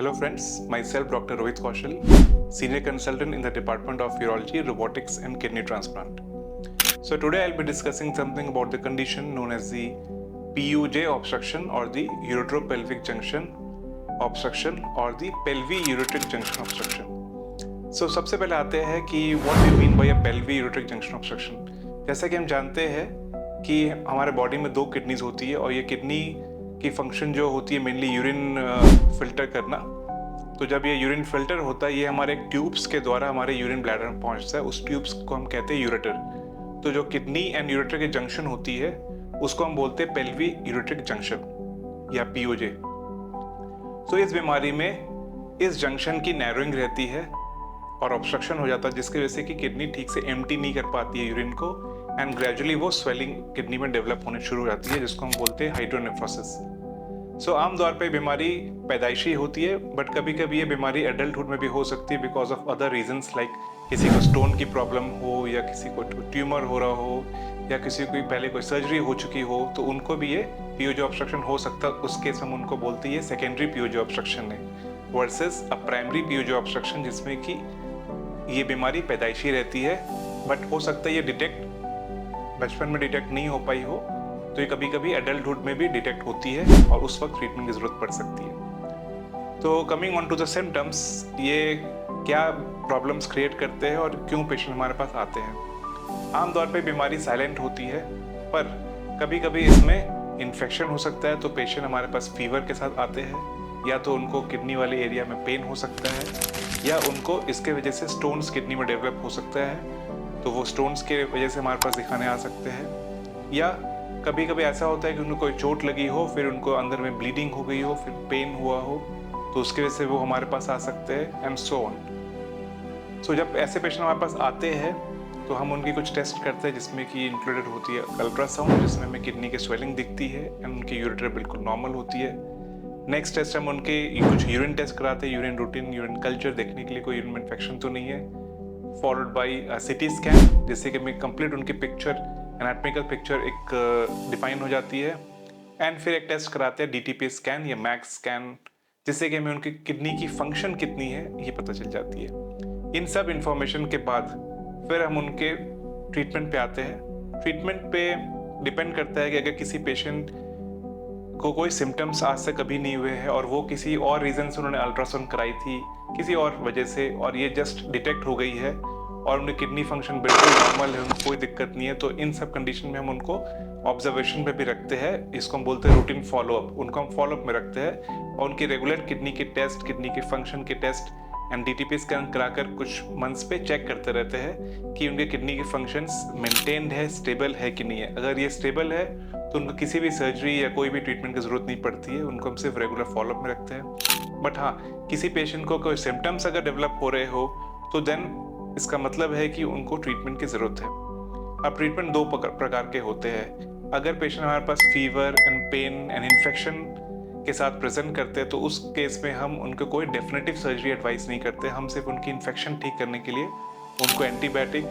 Hello friends, myself Dr. Rohit Kaushal, Senior Consultant in the Department of Urology, Robotics and Kidney Transplant. So today I'll be discussing something about the condition known as the PUJ obstruction or the uretropelvic junction obstruction or the pelvic-ureteric junction obstruction. So सबसे पहले आते हैं कि what do you mean by a pelvic-ureteric junction obstruction? जैसा कि हम जानते हैं कि हमारे बॉडी में दो किडनीज होती है और ये किडनी की फंक्शन जो होती है मेनली यूरिन फिल्टर करना। तो जब ये यूरिन फिल्टर होता है ये हमारे ट्यूब्स के द्वारा हमारे यूरिन ब्लैडर में पहुंचता है। उस ट्यूब्स को हम कहते हैं यूरेटर। तो जो किडनी एंड यूरेटर की जंक्शन होती है उसको हम बोलते हैं पेल्विक यूरेटिक जंक्शन या पीओजे। तो इस बीमारी में इस जंक्शन की नैरोइंग रहती है और ऑब्स्ट्रक्शन हो जाता है, जिसकी वजह से कि किडनी ठीक से एम्प्टी नहीं कर पाती है यूरिन को एंड ग्रेजुअली वो स्वेलिंग किडनी में डेवलप होने शुरू हो जाती है, जिसको हम बोलते हैं हाइड्रोनेफ्रोसिस। सो आमतौर पे बीमारी पैदाइशी होती है, बट कभी कभी ये बीमारी एडल्टहुड में भी हो सकती है because of other reasons, like किसी को स्टोन की प्रॉब्लम हो या किसी को ट्यूमर हो रहा हो या किसी को पहले कोई सर्जरी हो चुकी हो, तो उनको भी ये पीओजे ऑब्स्ट्रक्शन हो सकता है। उस केस हम उनको बोलते हैं ये सेकेंडरी पीओजे ऑब्स्ट्रक्शन है versus a primary PoJ obstruction, जिसमें कि ये बीमारी पैदाइशी रहती है बट हो सकता है ये डिटेक्ट बचपन में डिटेक्ट नहीं हो पाई हो, तो ये कभी कभी एडल्टहुड में भी डिटेक्ट होती है और उस वक्त ट्रीटमेंट की ज़रूरत पड़ सकती है। तो coming on to the symptoms, ये क्या प्रॉब्लम्स क्रिएट करते हैं और क्यों पेशेंट हमारे पास आते हैं। आमतौर पे बीमारी साइलेंट होती है, पर कभी कभी इसमें इन्फेक्शन हो सकता है, तो पेशेंट हमारे पास फीवर के साथ आते हैं, या तो उनको किडनी वाले एरिया में पेन हो सकता है या उनको इसके वजह से स्टोन्स किडनी में डेवलप हो सकता है, तो वो स्टोन्स के वजह से हमारे पास दिखाने आ सकते हैं। या कभी कभी ऐसा होता है कि उनको कोई चोट लगी हो, फिर उनको अंदर में ब्लीडिंग हो गई हो, फिर पेन हुआ हो, तो उसके वजह से वो हमारे पास आ सकते हैं एंड सो ऑन। सो जब ऐसे पेशेंट हमारे पास आते हैं तो हम उनकी कुछ टेस्ट करते हैं, जिसमें कि इंक्लूडेड होती है अल्ट्रासाउंड, जिसमें हमें किडनी की स्वेलिंग दिखती है एंड उनकी यूरेटर बिल्कुल नॉर्मल होती है। नेक्स्ट टेस्ट हम उनके कुछ यूरिन टेस्ट कराते हैं, यूरिन रूटीन, यूरिन कल्चर देखने के लिए कोई यूरिन में इन्फेक्शन तो नहीं है, फॉलोड बाई सिटी स्कैन, जिससे कि हमें कंप्लीट उनकी पिक्चर, एनाटॉमिकल पिक्चर एक डिफाइन हो जाती है। एंड फिर एक टेस्ट कराते हैं डीटीपी स्कैन या मैक्स स्कैन, जिससे कि हमें उनकी किडनी की फंक्शन कितनी है ये पता चल जाती है। इन सब इंफॉर्मेशन के बाद फिर हम उनके ट्रीटमेंट पे आते हैं। ट्रीटमेंट पे डिपेंड करता है कि अगर किसी पेशेंट को कोई सिम्टम्स आज से कभी नहीं हुए हैं और वो किसी और रीज़न से उन्होंने अल्ट्रासाउंड कराई थी किसी और वजह से और ये जस्ट डिटेक्ट हो गई है और उनकी किडनी फंक्शन बिल्कुल नॉर्मल है, उनको कोई दिक्कत नहीं है, तो इन सब कंडीशन में हम उनको ऑब्जर्वेशन पे भी रखते हैं। इसको हम बोलते हैं रूटीन फॉलोअप। उनको हम फॉलोअप में रखते हैं और उनकी रेगुलर किडनी के टेस्ट, किडनी के फंक्शन के टेस्ट एंड डीटीपी स्कैन कराकर कुछ मंथ्स पे चेक करते रहते हैं कि उनके किडनी के फंक्शंस मेंटेन्ड है, स्टेबल है कि नहीं है। अगर ये स्टेबल है तो उनको किसी भी सर्जरी या कोई भी ट्रीटमेंट की ज़रूरत नहीं पड़ती है, उनको हम सिर्फ रेगुलर फॉलोअप में रखते हैं। बट हाँ, किसी पेशेंट को कोई सिम्टम्स अगर डेवलप हो रहे हो तो देन इसका मतलब है कि उनको ट्रीटमेंट की ज़रूरत है। अब ट्रीटमेंट दो प्रकार के होते हैं। अगर पेशेंट हमारे पास fever and pain and infection के साथ प्रेजेंट करते हैं तो उस केस में हम उनको कोई डेफिनेटिव सर्जरी एडवाइस नहीं करते। हम सिर्फ उनकी इन्फेक्शन ठीक करने के लिए उनको एंटीबायोटिक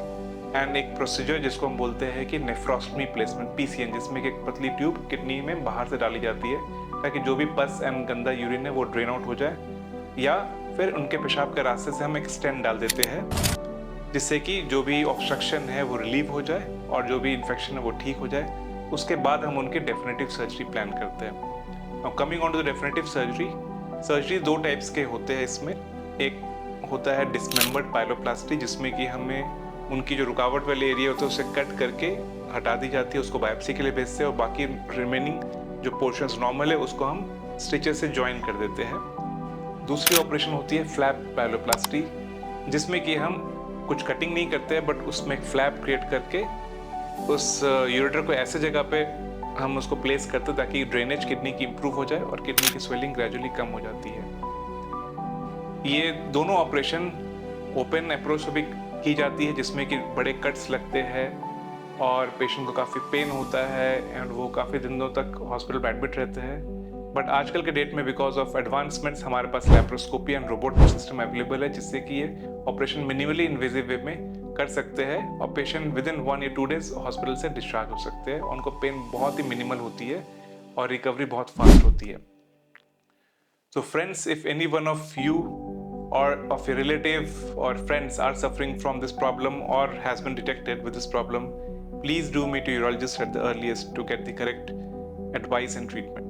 एंड एक प्रोसीजर जिसको हम बोलते हैं कि नेफ्रोस्टमी प्लेसमेंट PCN, जिसमें एक पतली ट्यूब किडनी में बाहर से डाली जाती है ताकि जो भी पस एंड गंदा यूरिन है वो ड्रेन आउट हो जाए, या फिर उनके पेशाब के रास्ते से हम एक स्टेंट डाल देते हैं जिससे कि जो भी ऑब्स्ट्रक्शन है वो रिलीव हो जाए और जो भी इन्फेक्शन है वो ठीक हो जाए। उसके बाद हम उनकी डेफिनेटिव सर्जरी प्लान करते हैं। Now coming on to the definitive surgery दो टाइप्स के होते हैं इसमें। एक होता है डिसमेंबर्ड पाइलोप्लास्टी, जिसमें कि हमें उनकी जो रुकावट वाले एरिया होता है उसे कट करके हटा दी जाती है, उसको बायोप्सी के लिए भेजते हैं और बाकी रिमेनिंग जो पोर्शंस नॉर्मल है उसको हम स्टिचेस से ज्वाइन कर देते हैं। दूसरी ऑपरेशन होती है फ्लैप पाइलोप्लास्टी, जिसमें कि हम कुछ कटिंग नहीं करते हैं बट उसमें एक फ्लैप क्रिएट करके उस यूरेटर को ऐसे जगह पे हम उसको प्लेस करते हैं ताकि ड्रेनेज किडनी की इम्प्रूव हो जाए और किडनी की स्वेलिंग ग्रेजुअली कम हो जाती है। ये दोनों ऑपरेशन ओपन अप्रोच से भी की जाती है, जिसमें कि बड़े कट्स लगते हैं और पेशेंट को काफ़ी पेन होता है एंड वो काफ़ी दिनों तक हॉस्पिटल में एडमिट रहते हैं। बट आजकल के डेट में बिकॉज ऑफ एडवांसमेंट्स हमारे पास laparoscopy and robot system available है, जिससे कि ये ऑपरेशन मिनिमली इन्वेजिव वे में कर सकते हैं और पेशेंट विद इन 1 या 2 डेज हॉस्पिटल से डिस्चार्ज हो सकते हैं। उनको पेन बहुत ही मिनिमल होती है और रिकवरी बहुत फास्ट होती है। So friends, if any one of you or of your relative or friends are suffering from this problem or has been detected with this problem, please do meet a urologist at the earliest to get the correct advice and treatment.